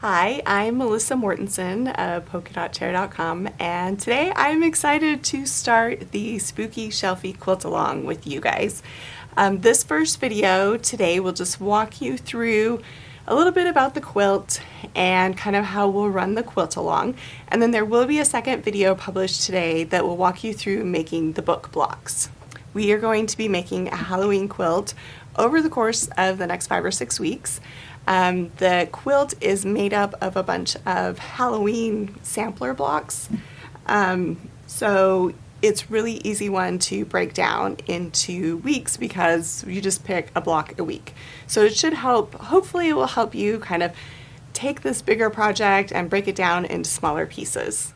Hi, I'm Melissa Mortensen of polkadotchair.com, and today I'm excited to start the Spooky Shelfie Quilt along with you guys. This first video today will just walk you through a little bit about the quilt and kind of how we'll run the quilt along, and then there will be a second video published today that will walk you through making the book blocks. We are going to be making a Halloween quilt over the course of the next 5 or 6 weeks. The quilt is made up of a bunch of Halloween sampler blocks, so it's really easy one to break down into weeks because you just pick a block a week. So it should help, hopefully it will help you kind of take this bigger project and break it down into smaller pieces.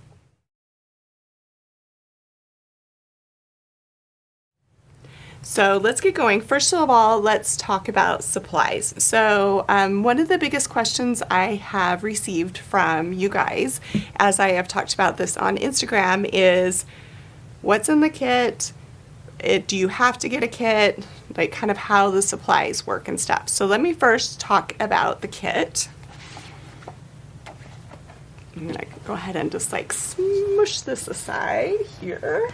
So let's get going. First of all, let's talk about supplies. So one of the biggest questions I have received from you guys, as I have talked about this on Instagram, is what's in the kit? Do you have to get a kit? Like kind of how the supplies work and stuff. So let me first talk about the kit. I'm gonna go ahead and just like smush this aside here.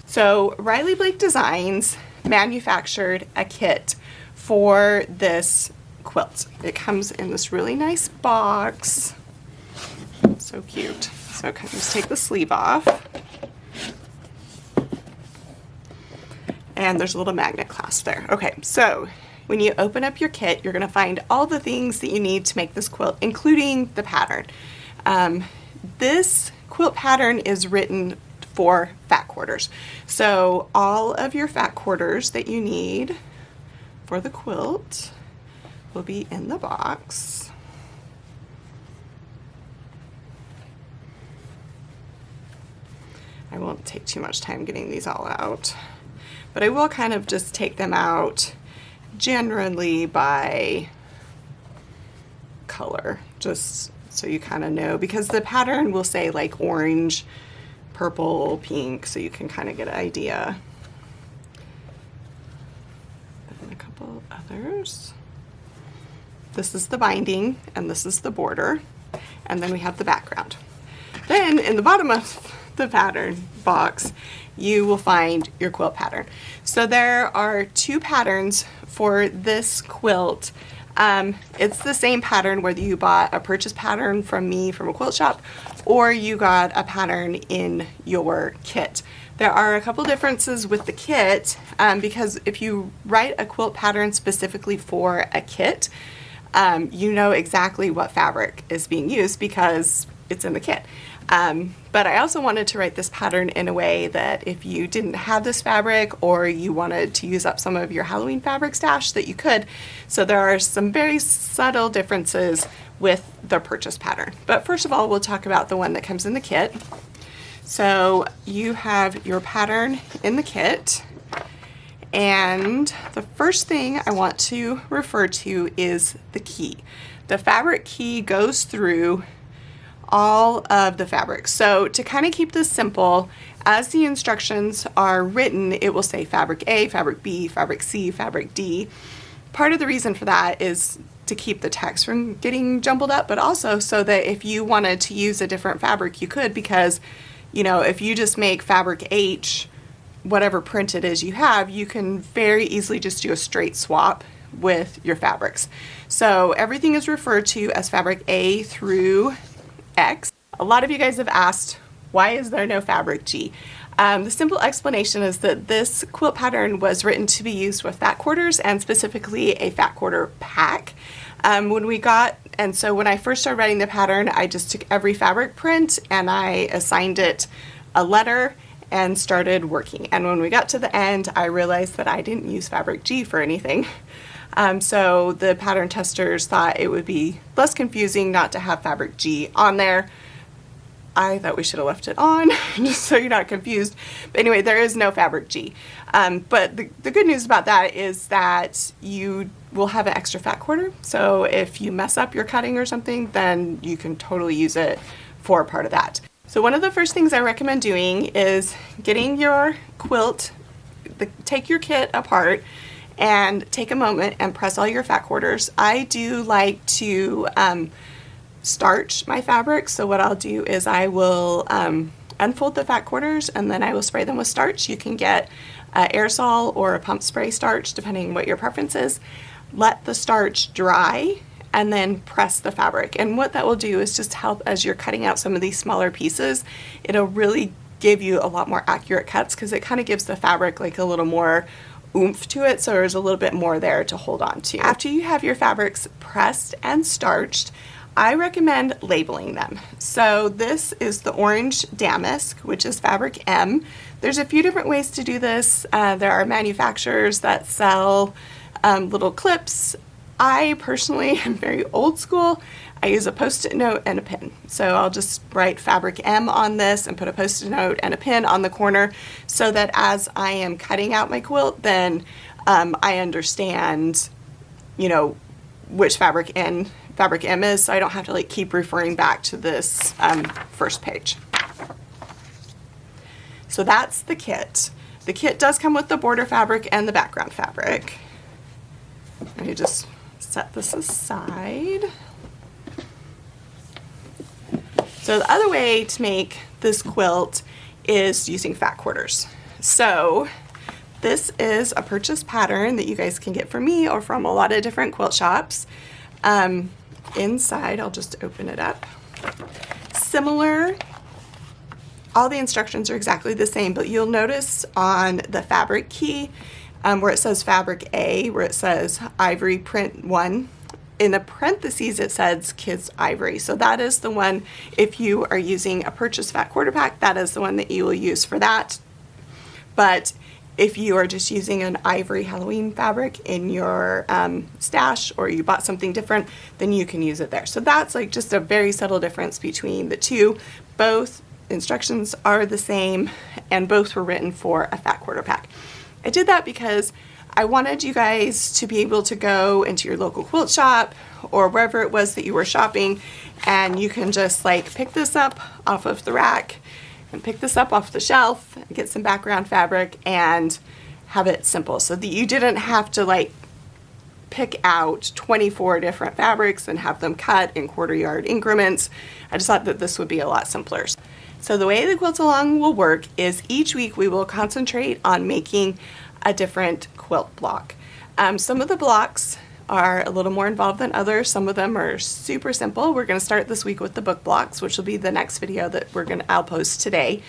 So Riley Blake Designs manufactured a kit for this quilt. It comes in this really nice box. So cute. So kind of just take the sleeve off. And there's a little magnet clasp there. Okay, so when you open up your kit, you're gonna find all the things that you need to make this quilt, including the pattern. This quilt pattern is written for fat quarters. So all of your fat quarters that you need for the quilt will be in the box. I won't take too much time getting these all out, but I will kind of just take them out generally by color, just so you kind of know, because the pattern will say like orange, purple, pink, so you can kind of get an idea. And a couple others. This is the binding, and this is the border, and then we have the background. Then in the bottom of the pattern box, you will find your quilt pattern. So there are 2 patterns for this quilt. It's the same pattern whether you bought a purchase pattern from me from a quilt shop or you got a pattern in your kit. There are a couple differences with the kit because if you write a quilt pattern specifically for a kit, you know exactly what fabric is being used because it's in the kit. But I also wanted to write this pattern in a way that if you didn't have this fabric or you wanted to use up some of your Halloween fabric stash, that you could. So there are some very subtle differences with the purchase pattern. But first of all, we'll talk about the one that comes in the kit. So you have your pattern in the kit, and the first thing I want to refer to is the key. The fabric key goes through all of the fabrics. So to kind of keep this simple, as the instructions are written, it will say fabric A, fabric B, fabric C, fabric D. Part of the reason for that is to keep the text from getting jumbled up, but also so that if you wanted to use a different fabric, you could, because, you know, if you just make fabric H, whatever print it is you have, you can very easily just do a straight swap with your fabrics. So everything is referred to as fabric A through X. A lot of you guys have asked, why is there no fabric G? The simple explanation is that this quilt pattern was written to be used with fat quarters, and specifically a fat quarter pack. When I first started writing the pattern, I just took every fabric print and I assigned it a letter and started working. And when we got to the end, I realized that I didn't use fabric G for anything. So the pattern testers thought it would be less confusing not to have fabric G on there. I thought we should have left it on just so you're not confused. But anyway, there is no fabric G. But the good news about that is that you will have an extra fat quarter. So if you mess up your cutting or something, then you can totally use it for part of that. So one of the first things I recommend doing is getting your quilt, take your kit apart and take a moment and press all your fat quarters. I do like to starch my fabric. So what I'll do is I will unfold the fat quarters and then I will spray them with starch. You can get aerosol or a pump spray starch depending what your preference is. Let the starch dry and then press the fabric. And what that will do is just help as you're cutting out some of these smaller pieces. It'll really give you a lot more accurate cuts because it kind of gives the fabric like a little more oomph to it, so there's a little bit more there to hold on to. After you have your fabrics pressed and starched, I recommend labeling them. So this is the orange damask, which is fabric M. There's a few different ways to do this. There are manufacturers that sell little clips. I personally am very old school. I use a post-it note and a pin. So I'll just write fabric M on this and put a post-it note and a pin on the corner so that as I am cutting out my quilt, then I understand, you know, which fabric M is, so I don't have to like keep referring back to this first page. So that's the kit. The kit does come with the border fabric and the background fabric. Let me just set this aside. So the other way to make this quilt is using fat quarters. So this is a purchase pattern that you guys can get from me or from a lot of different quilt shops. Inside, I'll just open it up. Similar, all the instructions are exactly the same, but you'll notice on the fabric key where it says fabric A, where it says ivory print 1, in the parentheses it says kids ivory. So that is the one, if you are using a purchase fat quarter pack, that is the one that you will use for that. But if you are just using an ivory Halloween fabric in your stash, or you bought something different, then you can use it there. So that's like just a very subtle difference between the two. Both instructions are the same and both were written for a fat quarter pack. I did that because I wanted you guys to be able to go into your local quilt shop or wherever it was that you were shopping, and you can just like pick this up off of the rack and pick this up off the shelf and get some background fabric and have it simple, so that you didn't have to like pick out 24 different fabrics and have them cut in quarter yard increments. I just thought that this would be a lot simpler. So the way the quilt along will work is each week we will concentrate on making a different quilt block. Some of the blocks are a little more involved than others. Some of them are super simple. We're going to start this week with the book blocks, which will be the next video that I'll post today.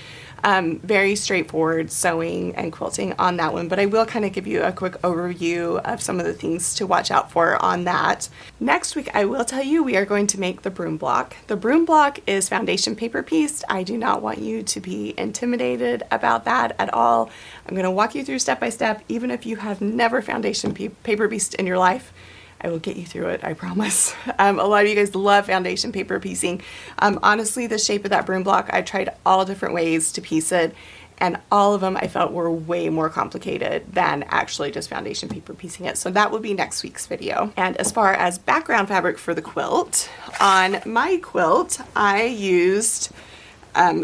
Very straightforward sewing and quilting on that one, but I will kind of give you a quick overview of some of the things to watch out for on that. Next week I will tell you we are going to make the broom block. The broom block is foundation paper pieced. I do not want you to be intimidated about that at all. I'm going to walk you through step by step. Even if you have never foundation paper pieced in your life, I will get you through it, I promise. A lot of you guys love foundation paper piecing. Honestly, the shape of that broom block, I tried all different ways to piece it, and all of them I felt were way more complicated than actually just foundation paper piecing it. So that will be next week's video. And as far as background fabric for the quilt, on my quilt, I used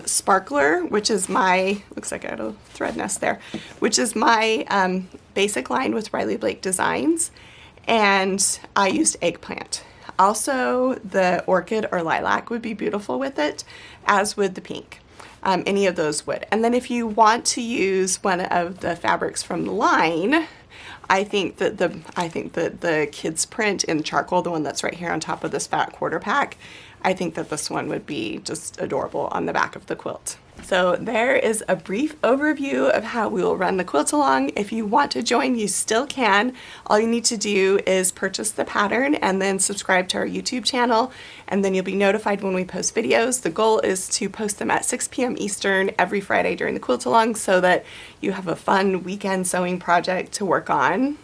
Sparkler, which is my, looks like I had a thread nest there, which is my basic line with Riley Blake Designs. And I used eggplant. Also, the orchid or lilac would be beautiful with it, as would the pink. Any of those would. And then if you want to use one of the fabrics from the line, I think that the kids print in charcoal, the one that's right here on top of this fat quarter pack, I think that this one would be just adorable on the back of the quilt. So there is a brief overview of how we will run the quilt along. If you want to join, you still can. All you need to do is purchase the pattern and then subscribe to our YouTube channel, and then you'll be notified when we post videos. The goal is to post them at 6 p.m. Eastern every Friday during the quilt along so that you have a fun weekend sewing project to work on.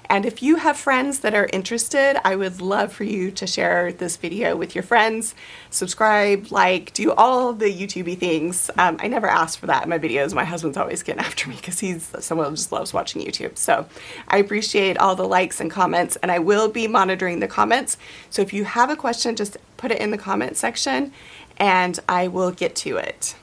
And if you have friends that are interested, I would love for you to share this video with your friends, subscribe, like, do all the YouTube-y things. I never ask for that in my videos. My husband's always getting after me because he's someone who just loves watching YouTube. So I appreciate all the likes and comments, and I will be monitoring the comments. So if you have a question, just put it in the comment section and I will get to it.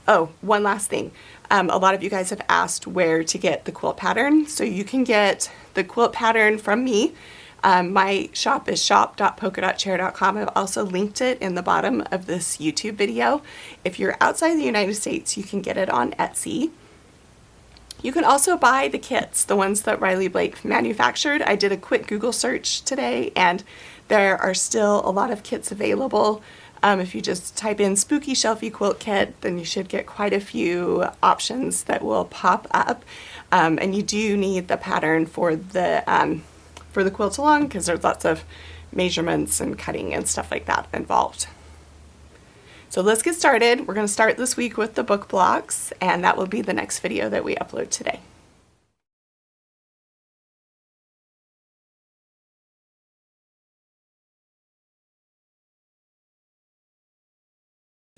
Oh, one last thing. A lot of you guys have asked where to get the quilt pattern. So you can get the quilt pattern from me. My shop is shop.polkadotchair.com. I've also linked it in the bottom of this YouTube video. If you're outside the United States, you can get it on Etsy. You can also buy the kits, the ones that Riley Blake manufactured. I did a quick Google search today, and there are still a lot of kits available. If you just type in Spooky Shelfie Quilt Kit, then you should get quite a few options that will pop up. And you do need the pattern for the quilt along, because there's lots of measurements and cutting and stuff like that involved. So let's get started. We're going to start this week with the book blocks, and that will be the next video that we upload today.